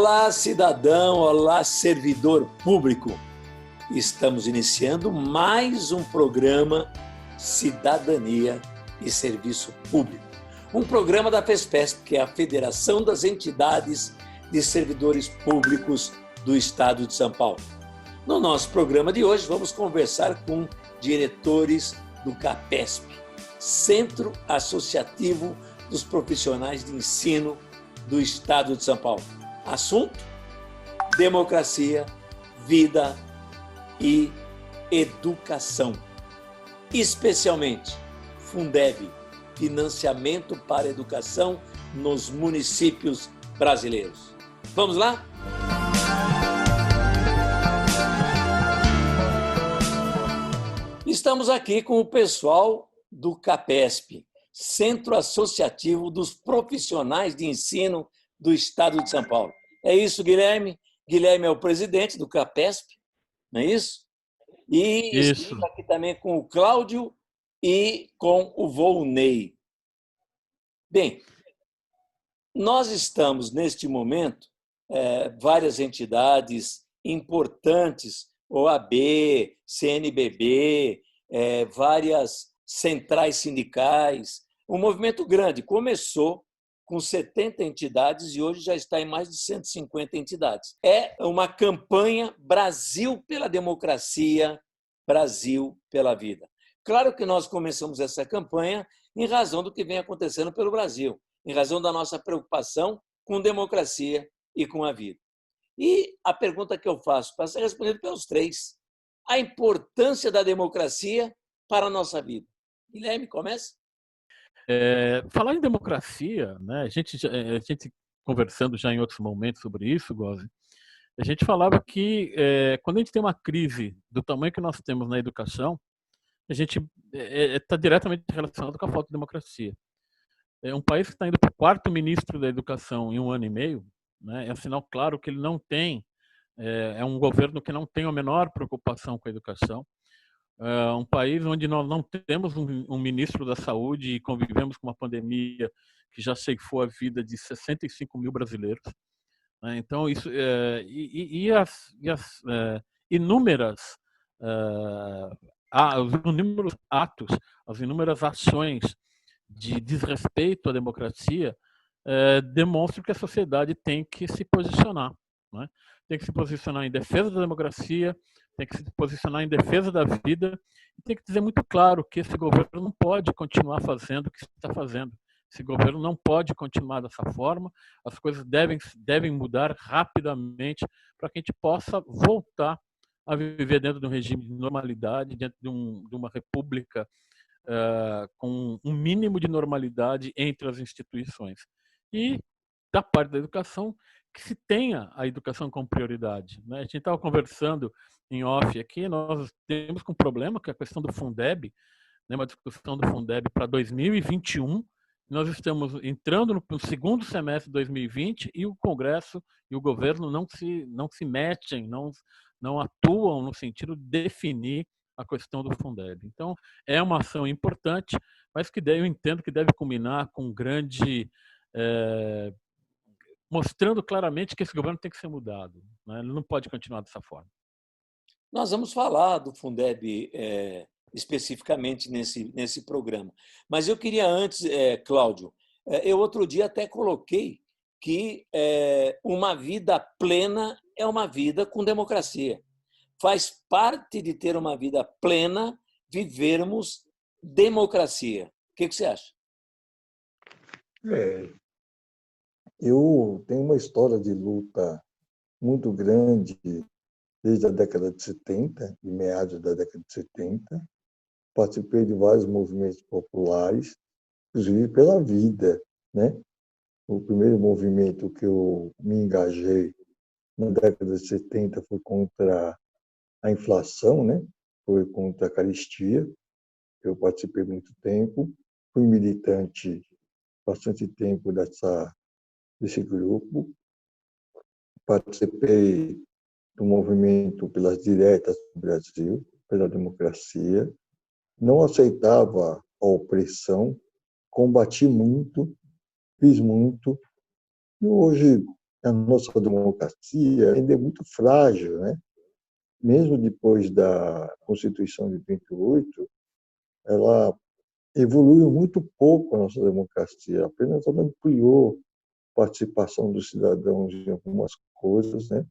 Olá, cidadão, olá, servidor público. Estamos iniciando mais um programa Cidadania e Serviço Público. Um programa da FESPESP, que é a Federação das Entidades de Servidores Públicos do Estado de São Paulo. No nosso programa de hoje, vamos conversar com diretores do CAPESP, Centro Associativo dos Profissionais de Ensino do Estado de São Paulo. Assunto: democracia, vida e educação. Especialmente, Fundeb, financiamento para a educação nos municípios brasileiros. Vamos lá? Estamos aqui com o pessoal do CAPESP, Centro Associativo dos Profissionais de Ensino do Estado de São Paulo. É isso, Guilherme? Guilherme é o presidente do CAPESP, não é isso? E estamos aqui também com o Cláudio e com o Volney. Bem, nós estamos, neste momento, várias entidades importantes, OAB, CNBB, várias centrais sindicais, um movimento grande. Começou com 70 entidades e hoje já está em mais de 150 entidades. É uma campanha Brasil pela democracia, Brasil pela vida. Claro que nós começamos essa campanha em razão do que vem acontecendo pelo Brasil, em razão da nossa preocupação com democracia e com a vida. E a pergunta que eu faço, para ser respondida pelos três: a importância da democracia para a nossa vida. Guilherme, começa. Falar em democracia, né, a gente conversando já em outros momentos sobre isso, Gozi, a gente falava que quando a gente tem uma crise do tamanho que nós temos na educação, a gente está diretamente relacionado com a falta de democracia. Um país que está indo para o quarto ministro da educação em 1 ano e meio, né, é um sinal claro que ele não tem, é um governo que não tem a menor preocupação com a educação. Um país onde nós não temos um ministro da saúde e convivemos com uma pandemia que já ceifou a vida de 65 mil brasileiros. Então, isso as inúmeros atos, as inúmeras ações de desrespeito à democracia demonstram que a sociedade tem que se posicionar, né? Tem que se posicionar em defesa da democracia, tem que se posicionar em defesa da vida e tem que dizer muito claro que esse governo não pode continuar fazendo o que está fazendo. Esse governo não pode continuar dessa forma, as coisas devem mudar rapidamente para que a gente possa voltar a viver dentro de um regime de normalidade, dentro de uma república com um mínimo de normalidade entre as instituições. E, da parte da educação, que se tenha a educação como prioridade, né? A gente estava conversando em off aqui, nós temos um problema, que é a questão do Fundeb, né, uma discussão do Fundeb para 2021, nós estamos entrando no segundo semestre de 2020 e o Congresso e o governo não se metem, não atuam no sentido de definir a questão do Fundeb. Então, é uma ação importante, mas que eu entendo que deve culminar com um grande... mostrando claramente que esse governo tem que ser mudado, né? Ele não pode continuar dessa forma. Nós vamos falar do Fundeb especificamente nesse programa. Mas eu queria antes, Cláudio, eu outro dia até coloquei que uma vida plena é uma vida com democracia. Faz parte de ter uma vida plena vivermos democracia. O que você acha? Eu tenho uma história de luta muito grande desde a década de 70, de meados da década de 70. Participei de vários movimentos populares, inclusive pela vida, né? O primeiro movimento que eu me engajei na década de 70 foi contra a inflação, né? Foi contra a carestia. Eu participei muito tempo, fui militante bastante tempo desse grupo. Participei do movimento pelas diretas do Brasil, pela democracia. Não aceitava a opressão, combati muito, fiz muito. E hoje a nossa democracia ainda é muito frágil, né? Mesmo depois da Constituição de 88, ela evoluiu muito pouco a nossa democracia, apenas ela ampliou a participação dos cidadãos em algumas coisas, né?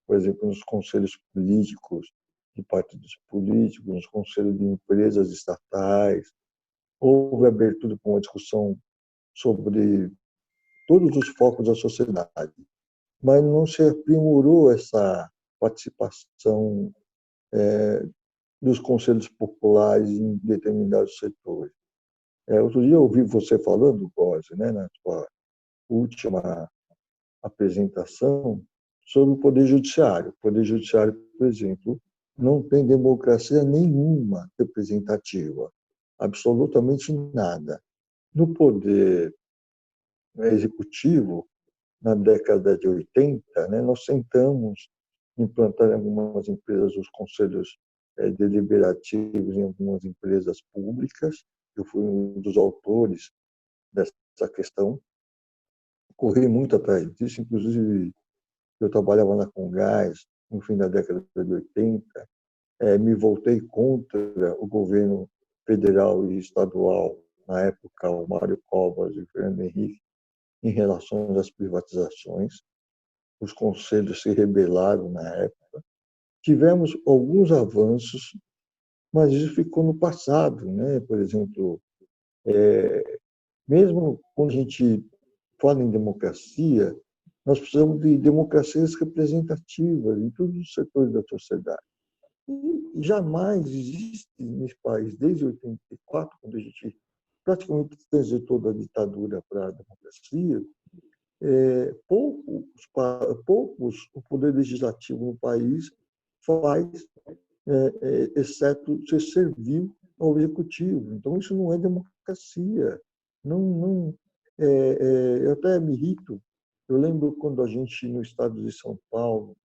Por exemplo, nos conselhos políticos de partidos políticos, nos conselhos de empresas estatais. Houve abertura para uma discussão sobre todos os focos da sociedade, mas não se aprimorou essa participação dos conselhos populares em determinados setores. Outro dia eu ouvi você falando, Góes, né, na sua última apresentação, sobre o Poder Judiciário. O Poder Judiciário, por exemplo, não tem democracia nenhuma representativa, absolutamente nada. No Poder Executivo, na década de 80, né, nós tentamos implantar em algumas empresas os conselhos deliberativos em algumas empresas públicas. Eu fui um dos autores dessa questão. Corri muito atrás disso, inclusive eu trabalhava na Comgás no fim da década de 80, me voltei contra o governo federal e estadual, na época o Mário Covas e o Fernando Henrique, em relação às privatizações. Os conselhos se rebelaram na época. Tivemos alguns avanços, mas isso ficou no passado, né? Por exemplo, mesmo quando a gente fala em democracia, nós precisamos de democracias representativas em todos os setores da sociedade. E jamais existe nesse país, desde 84, quando a gente praticamente transitou da ditadura para a democracia, poucos o poder legislativo no país faz, exceto ser servil ao executivo. Então, isso não é democracia. Eu até me irrito. Eu lembro quando a gente, no estado de São Paulo,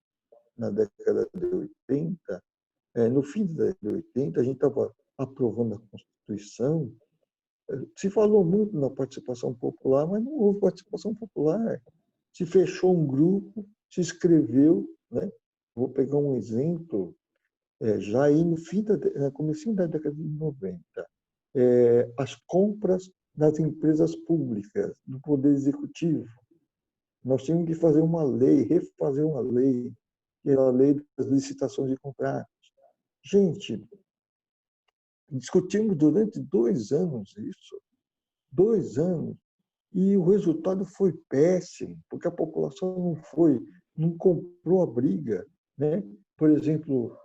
na década de 80, no fim da década de 80, a gente estava aprovando a Constituição. Se falou muito na participação popular, mas não houve participação popular. Se fechou um grupo, se inscreveu, né? Vou pegar um exemplo, já aí no comecinho da década de 90, as compras das empresas públicas, do Poder Executivo. Nós tínhamos que fazer uma lei, refazer uma lei, que era a lei das licitações de contratos. Gente, discutimos durante 2 anos isso, 2 anos, e o resultado foi péssimo, porque a população não comprou a briga, né? Por exemplo,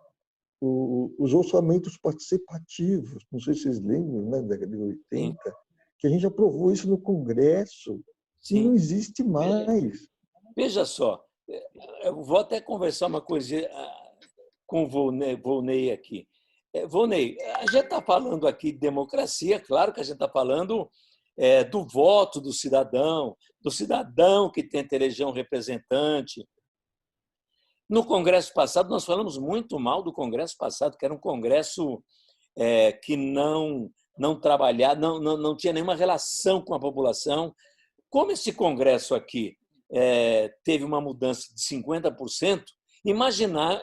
os orçamentos participativos, não sei se vocês lembram, né, da década de 80, sim, que a gente aprovou isso no Congresso, sim, e não existe mais. Veja só, eu vou até conversar uma coisa com o Volney aqui. Volney, a gente está falando aqui de democracia, claro que a gente está falando do voto do cidadão que tenta eleger um representante. No Congresso passado, nós falamos muito mal do Congresso passado, que era um Congresso que não trabalhava, não tinha nenhuma relação com a população. Como esse Congresso aqui teve uma mudança de 50%,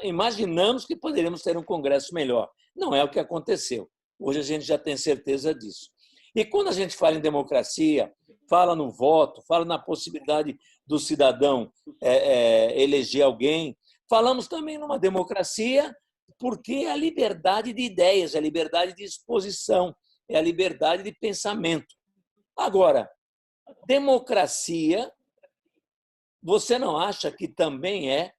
imaginamos que poderíamos ter um Congresso melhor. Não é o que aconteceu. Hoje a gente já tem certeza disso. E quando a gente fala em democracia, fala no voto, fala na possibilidade do cidadão eleger alguém, falamos também numa democracia porque é a liberdade de ideias, é a liberdade de exposição, é a liberdade de pensamento. Agora, democracia, você não acha que também é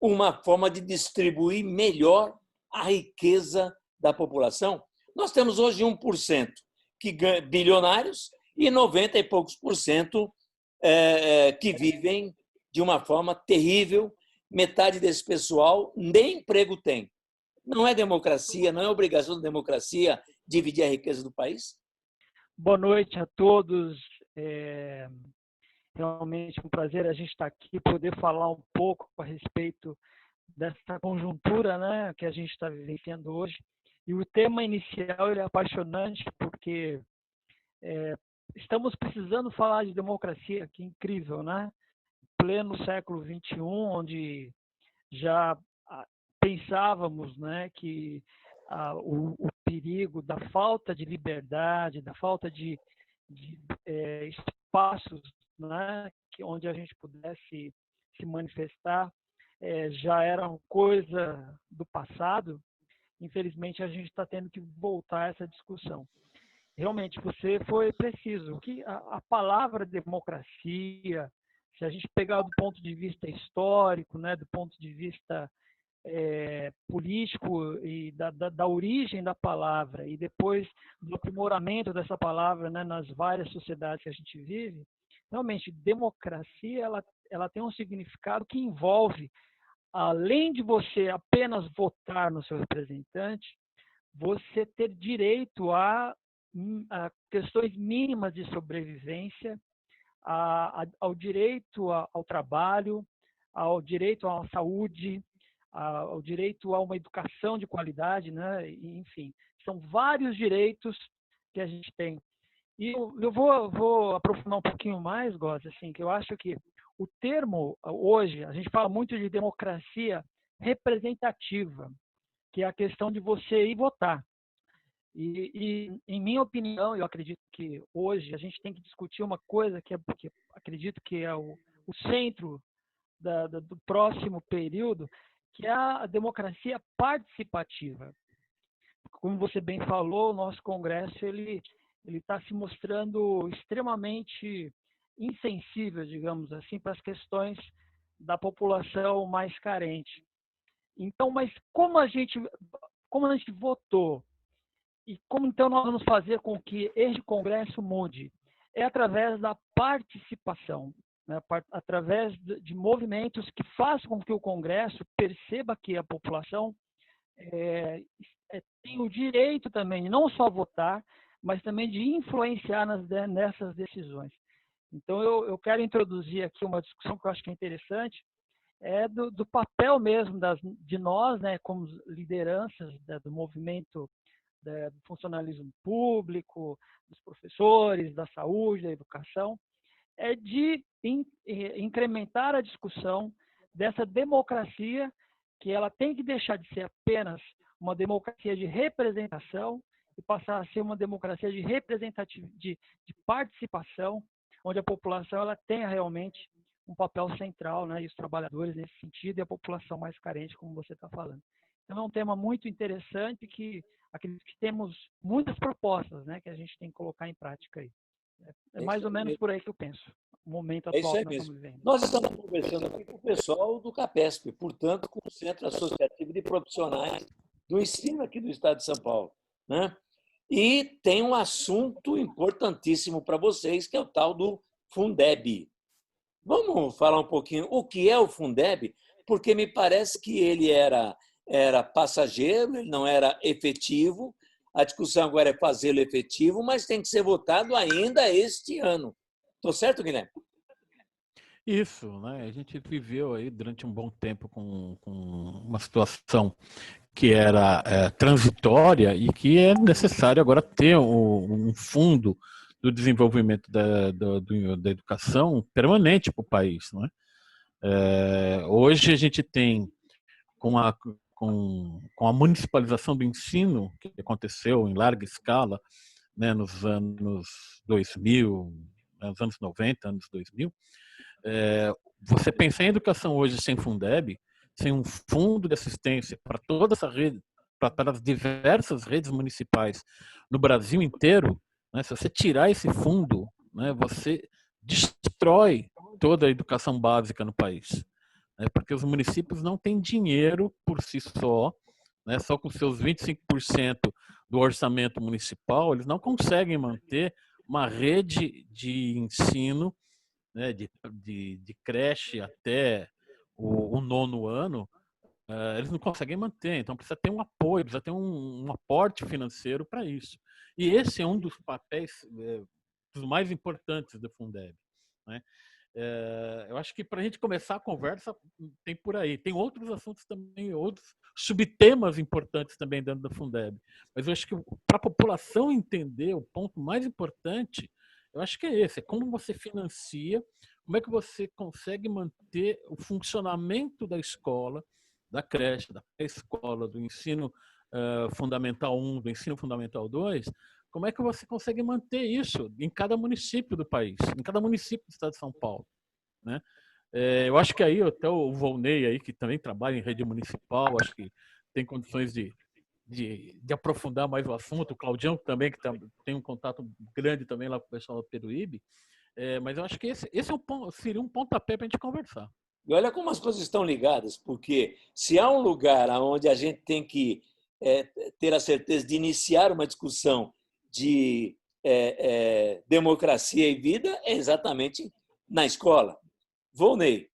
uma forma de distribuir melhor a riqueza da população? Nós temos hoje 1% que ganha, bilionários e 90 e poucos por cento que vivem de uma forma terrível. Metade desse pessoal nem emprego tem. Não é democracia, não é obrigação da democracia dividir a riqueza do país? Boa noite a todos. Realmente um prazer a gente estar aqui, poder falar um pouco a respeito dessa conjuntura, né, que a gente está vivenciando hoje. E o tema inicial ele é apaixonante, porque estamos precisando falar de democracia, que incrível, né? pleno século XXI, onde já pensávamos, né, que o perigo da falta de liberdade, da falta de espaços, né, onde a gente pudesse se manifestar, já era uma coisa do passado. Infelizmente, a gente está tendo que voltar a essa discussão. Realmente, você foi preciso. Que a palavra democracia, se a gente pegar do ponto de vista histórico, né, do ponto de vista político e da origem da palavra e depois do aprimoramento dessa palavra, né, nas várias sociedades que a gente vive, realmente, democracia ela tem um significado que envolve, além de você apenas votar no seu representante, você ter direito a questões mínimas de sobrevivência, ao direito ao trabalho, ao direito à saúde, ao direito a uma educação de qualidade, né? Enfim, são vários direitos que a gente tem. E eu vou aprofundar um pouquinho mais, Góes, assim, que eu acho que o termo, hoje, a gente fala muito de democracia representativa, que é a questão de você ir votar. E em minha opinião, eu acredito que hoje a gente tem que discutir uma coisa que acredito que é o centro do próximo período, que é a democracia participativa. Como você bem falou, o nosso Congresso ele está se mostrando extremamente insensível, digamos assim, para as questões da população mais carente. Então, mas como a gente votou e como então nós vamos fazer com que este Congresso mude? É através da participação, né? Através de movimentos que façam com que o Congresso perceba que a população tem o direito também de não só votar, mas também de influenciar nessas decisões. Então, eu quero introduzir aqui uma discussão que eu acho que é interessante, do papel mesmo de nós, né, como lideranças do movimento do funcionalismo público, dos professores, da saúde, da educação, de incrementar a discussão dessa democracia, que ela tem que deixar de ser apenas uma democracia de representação e passar a ser uma democracia de participação, onde a população ela tenha realmente um papel central, né, e os trabalhadores nesse sentido, e a população mais carente, como você está falando. Então, é um tema muito interessante que acredito que temos muitas propostas, né, que a gente tem que colocar em prática aí. É mais ou menos por aí que eu penso, o momento atual que nós estamos vivendo. Nós estamos conversando aqui com o pessoal do CAPESP, portanto, com o Centro Associativo de Profissionais do Ensino aqui do Estado de São Paulo, né? E tem um assunto importantíssimo para vocês, que é o tal do Fundeb. Vamos falar um pouquinho o que é o Fundeb, porque me parece que ele era passageiro, ele não era efetivo. A discussão agora é fazê-lo efetivo, mas tem que ser votado ainda este ano. Estou certo, Guilherme? Isso, né? A gente viveu aí durante um bom tempo com uma situação que era transitória e que é necessário agora ter um fundo do desenvolvimento da educação permanente para o país, não é? Hoje a gente tem, com a municipalização do ensino, que aconteceu em larga escala, né, nos anos 2000, nos anos 90, anos 2000, você pensar em educação hoje sem Fundeb, sem um fundo de assistência para toda essa rede, para as diversas redes municipais no Brasil inteiro, né, se você tirar esse fundo, né, você destrói toda a educação básica no país, né, porque os municípios não têm dinheiro por si só, né, só com seus 25% do orçamento municipal, eles não conseguem manter uma rede de ensino, né, de creche até o 9º ano, eles não conseguem manter. Então precisa ter um apoio, precisa ter um aporte financeiro para isso. E esse é um dos papéis dos mais importantes do Fundeb, né? Eu acho que para a gente começar a conversa tem por aí. Tem outros assuntos também, outros subtemas importantes também dentro da Fundeb. Mas eu acho que para a população entender o ponto mais importante, eu acho que é esse, é como você financia como é que você consegue manter o funcionamento da escola, da creche, da pré-escola, do ensino fundamental 1, do ensino fundamental 2, como é que você consegue manter isso em cada município do país, em cada município do estado de São Paulo, né? Eu acho que aí até o Volney aí, que também trabalha em rede municipal, acho que tem condições de aprofundar mais o assunto. O Claudião também, que tem um contato grande também lá com o pessoal do Peruíbe. Mas eu acho que esse é seria um pontapé para a gente conversar. E olha como as coisas estão ligadas, porque se há um lugar onde a gente tem que ter a certeza de iniciar uma discussão de democracia e vida, é exatamente na escola. Volney.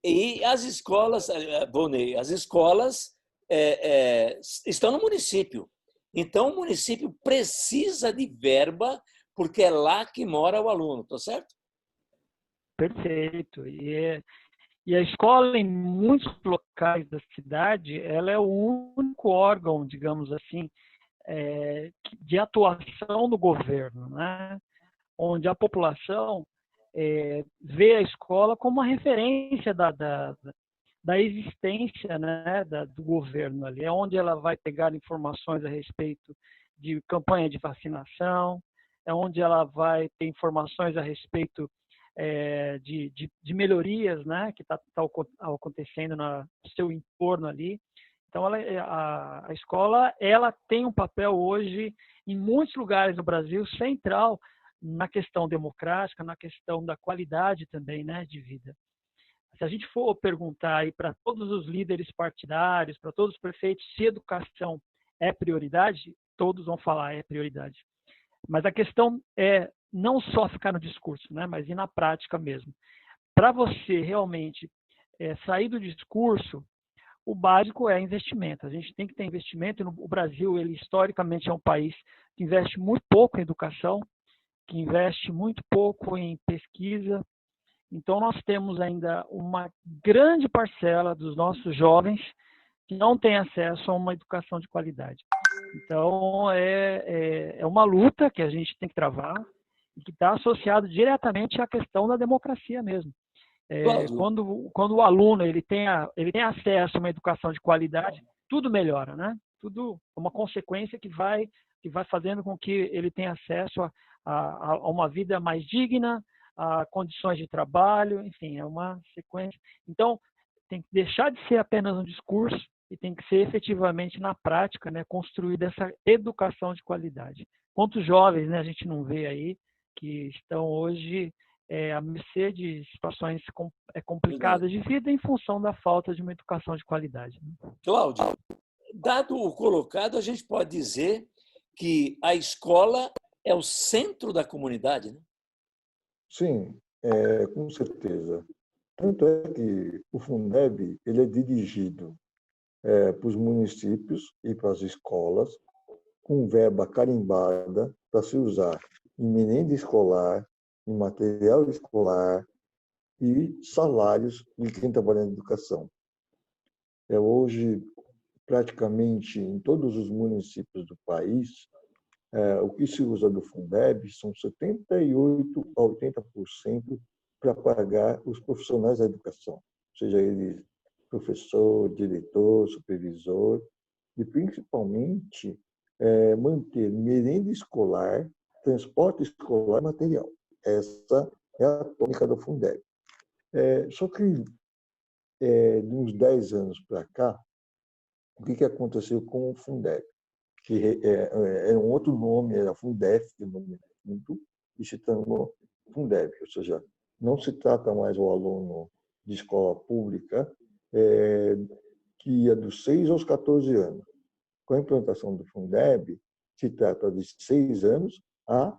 E as escolas, Volney, as escolas estão no município. Então, o município precisa de verba, porque é lá que mora o aluno, tá certo? Perfeito. E a escola, em muitos locais da cidade, ela é o único órgão, digamos assim, de atuação do governo, né? Onde a população vê a escola como uma referência da existência, né, do governo ali. É onde ela vai pegar informações a respeito de campanha de vacinação, é onde ela vai ter informações a respeito de melhorias, né, que tá acontecendo no seu entorno ali. Então, a escola ela tem um papel hoje, em muitos lugares do Brasil, central na questão democrática, na questão da qualidade também, né, de vida. Se a gente for perguntar aí para todos os líderes partidários, para todos os prefeitos, se educação é prioridade, todos vão falar é prioridade. Mas a questão é não só ficar no discurso, né, mas ir na prática mesmo. Para você realmente sair do discurso, o básico é investimento. A gente tem que ter investimento. O Brasil, ele historicamente é um país que investe muito pouco em educação, que investe muito pouco em pesquisa. Então, nós temos ainda uma grande parcela dos nossos jovens que não tem acesso a uma educação de qualidade. Então, é uma luta que a gente tem que travar e que está associado diretamente à questão da democracia mesmo. Quando o aluno ele tem acesso a uma educação de qualidade, tudo melhora, né? Tudo é uma consequência que vai fazendo com que ele tenha acesso a uma vida mais digna, a condições de trabalho, enfim, é uma sequência. Então, tem que deixar de ser apenas um discurso e tem que ser efetivamente na prática, né, construir essa educação de qualidade. Quantos jovens, né, a gente não vê aí que estão hoje à mercê de situações complicadas de vida em função da falta de uma educação de qualidade. Cláudio, dado o colocado, a gente pode dizer que a escola é o centro da comunidade, né? Sim, com certeza. Tanto é que o Fundeb ele é dirigido para os municípios e para as escolas, com verba carimbada para se usar em merenda escolar, em material escolar e salários de quem trabalha na educação. Hoje, praticamente em todos os municípios do país, o que se usa do Fundeb são 78% a 80% para pagar os profissionais da educação, seja ele professor, diretor, supervisor, e principalmente manter merenda escolar, transporte escolar e material. Essa é a tônica do Fundeb. Só que, de uns 10 anos para cá, o que aconteceu com o Fundeb? Que era um outro nome, era Fundef, o nome junto, e se tornou Fundeb, ou seja, não se trata mais o aluno de escola pública que ia dos 6 aos 14 anos. Com a implantação do Fundeb, se trata de 6 anos a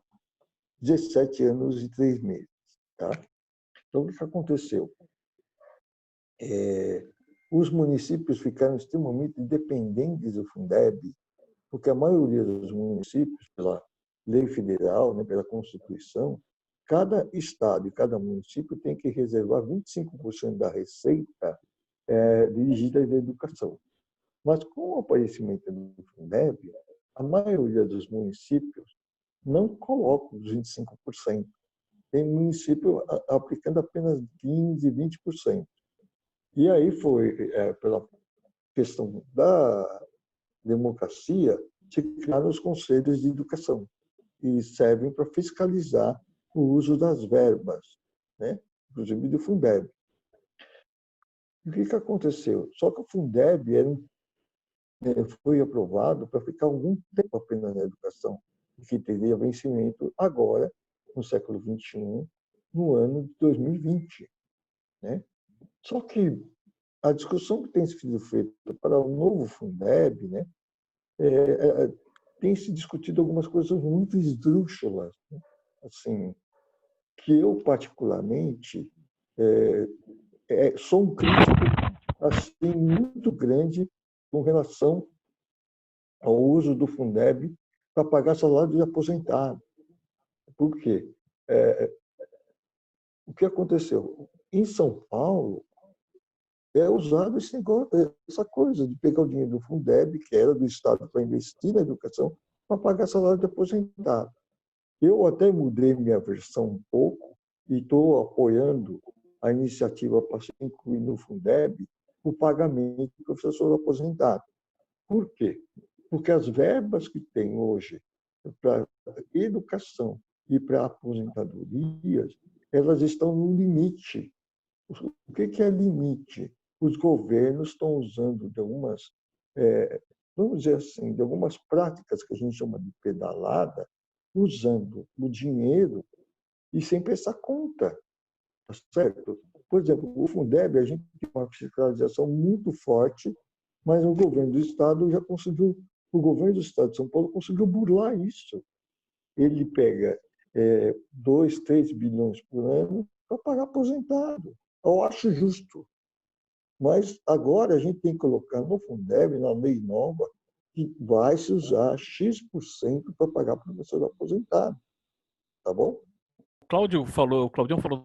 17 anos e 3 meses. Tá? Então, o que aconteceu? Os municípios ficaram extremamente dependentes do Fundeb, porque a maioria dos municípios, pela lei federal, né, pela Constituição, cada estado e cada município tem que reservar 25% da receita dirigida à educação. Mas com o aparecimento do Fundeb, a maioria dos municípios não coloca os 25%. tem município aplicando apenas 15%, 20%. E aí foi, pela questão da democracia, se criaram os conselhos de educação, que servem para fiscalizar o uso das verbas, né? Inclusive do Fundeb. O que aconteceu? Só que o Fundeb foi aprovado para ficar algum tempo apenas na educação, que teria vencimento agora, no século XXI, no ano de 2020. Né? Só que a discussão que tem sido feita para o novo Fundeb, né, tem se discutido algumas coisas muito esdrúxulas, né? Assim, que eu, particularmente, sou um crítico assim, muito grande com relação ao uso do Fundeb para pagar salário de aposentado. Por quê? O que aconteceu? Em São Paulo, é usado essa coisa de pegar o dinheiro do Fundeb, que era do Estado, para investir na educação, para pagar salário de aposentado. Eu até mudei minha versão um pouco e estou apoiando a iniciativa para se incluir no Fundeb o pagamento do professor aposentado. Por quê? Porque as verbas que tem hoje para educação e para aposentadorias, elas estão no limite. O que é limite? Os governos estão usando de algumas, vamos dizer assim, de algumas práticas que a gente chama de pedalada, usando o dinheiro e sem prestar conta, tá certo? Por exemplo, o Fundeb, a gente tem uma fiscalização muito forte, mas o governo do Estado já conseguiu, o governo do Estado de São Paulo conseguiu burlar isso. Ele pega 2, 3 bilhões por ano para pagar aposentado. Eu acho justo. Mas agora a gente tem que colocar no Fundeb, na lei nova, que vai se usar X% para pagar professor aposentado. Tá bom? O Claudião falou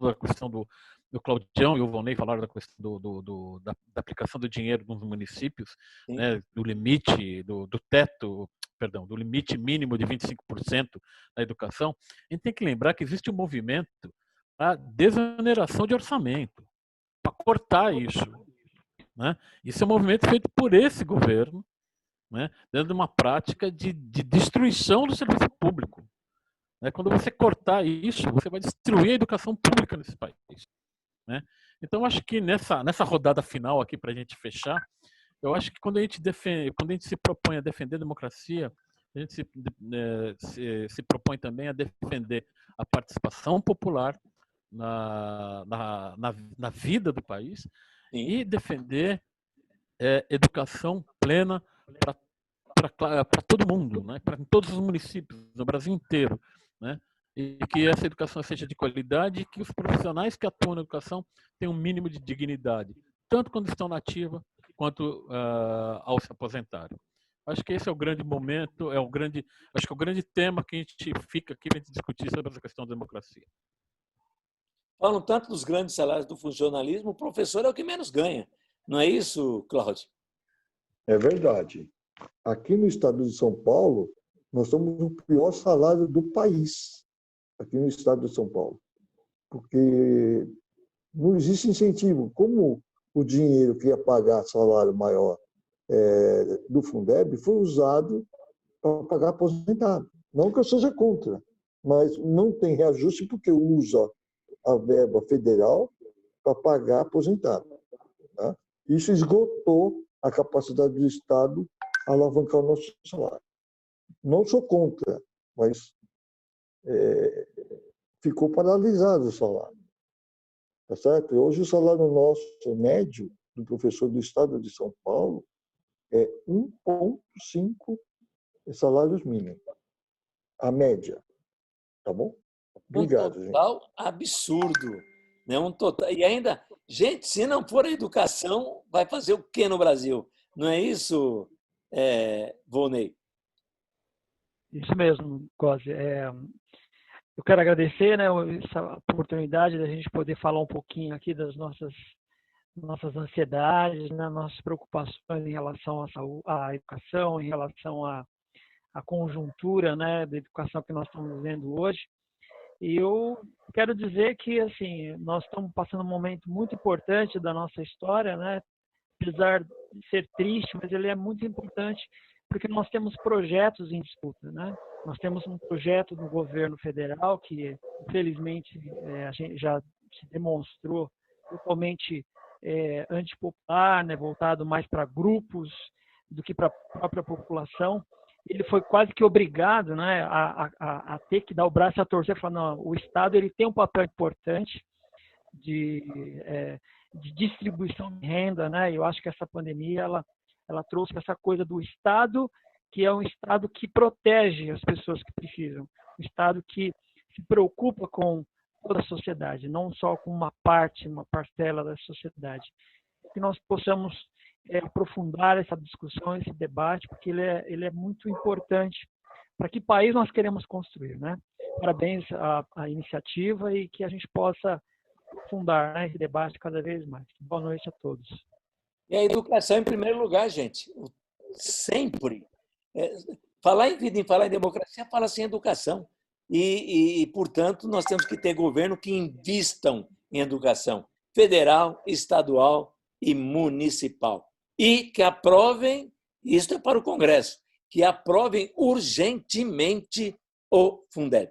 da questão do Claudião e o Volney falaram da questão da aplicação do dinheiro nos municípios, né, do limite, do teto, perdão, do limite mínimo de 25% na educação. A gente tem que lembrar que existe um movimento para desoneração de orçamento, para cortar isso. Né? Isso é um movimento feito por esse governo, né, dentro de uma prática de destruição do serviço público. Quando você cortar isso, você vai destruir a educação pública nesse país. Né? Então, acho que nessa rodada final aqui, para a gente fechar, eu acho que quando a gente se propõe a defender a democracia, a gente se propõe também a defender a participação popular na vida do país. Sim. E defender educação plena para todo mundo, né? Para todos os municípios, no Brasil inteiro. Né? E que essa educação seja de qualidade e que os profissionais que atuam na educação tenham um mínimo de dignidade, tanto quando estão na ativa, quanto ao se aposentarem. Acho que esse é o grande momento, acho que é o grande tema que a gente fica aqui para discutir sobre essa questão da democracia. Falam tanto dos grandes salários do funcionalismo, o professor é o que menos ganha. Não é isso, Cláudio? É verdade. Aqui no estado de São Paulo, nós somos o pior salário do país, aqui no estado de São Paulo. Porque não existe incentivo. Como o dinheiro que ia pagar salário maior do Fundeb foi usado para pagar aposentado. Não que eu seja contra, mas não tem reajuste porque usa a verba federal para pagar aposentado. Tá? Isso esgotou a capacidade do Estado alavancar o nosso salário. Não sou contra, mas ficou paralisado o salário. Tá certo? Hoje o salário nosso médio do professor do Estado de São Paulo é 1,5 salários mínimos. A média. Tá bom? Obrigado, gente. Um total absurdo. Né? Um total... E ainda, gente, se não for a educação, vai fazer o quê no Brasil? Não é isso, Volney? Isso mesmo, Cosi. Eu quero agradecer, né, essa oportunidade da gente poder falar um pouquinho aqui das nossas ansiedades, né, nossas preocupações em relação à saúde, à educação, em relação à conjuntura, né, da educação que nós estamos vivendo hoje. E eu quero dizer que assim, nós estamos passando um momento muito importante da nossa história, né? Apesar de ser triste, mas ele é muito importante porque nós temos projetos em disputa, né? Nós temos um projeto do governo federal que, infelizmente, a gente já se demonstrou totalmente antipopular, né? Voltado mais para grupos do que para a própria população. Ele foi quase que obrigado, né, a ter que dar o braço a torcer, falar, não, o Estado ele tem um papel importante de distribuição de renda, né? Eu acho que essa pandemia ela trouxe essa coisa do Estado, que é um Estado que protege as pessoas que precisam, um Estado que se preocupa com toda a sociedade, não só com uma parcela da sociedade. Que nós possamos aprofundar essa discussão, esse debate, porque ele é muito importante para que país nós queremos construir, né? Parabéns à iniciativa e que a gente possa aprofundar, né, esse debate cada vez mais. Boa noite a todos. E a educação em primeiro lugar, gente. Sempre. Falar em vida, falar em democracia, fala-se em educação. Portanto, nós temos que ter governo que invistam em educação federal, estadual e municipal. E que aprovem, isso é para o Congresso, que aprovem urgentemente o Fundeb.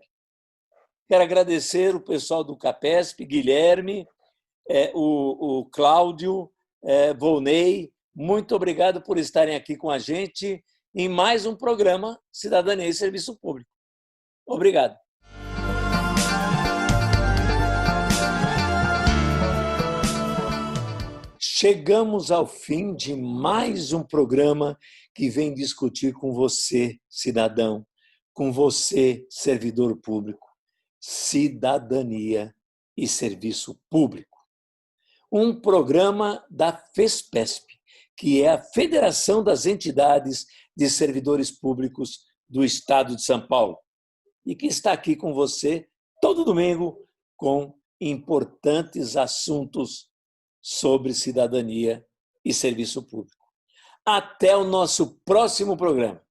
Quero agradecer o pessoal do CAPESP, Guilherme, o Cláudio, Volney, muito obrigado por estarem aqui com a gente em mais um programa Cidadania e Serviço Público. Obrigado. Chegamos ao fim de mais um programa que vem discutir com você, cidadão, com você, servidor público, cidadania e serviço público. Um programa da FESPESP, que é a Federação das Entidades de Servidores Públicos do Estado de São Paulo, e que está aqui com você todo domingo com importantes assuntos sobre cidadania e serviço público. Até o nosso próximo programa.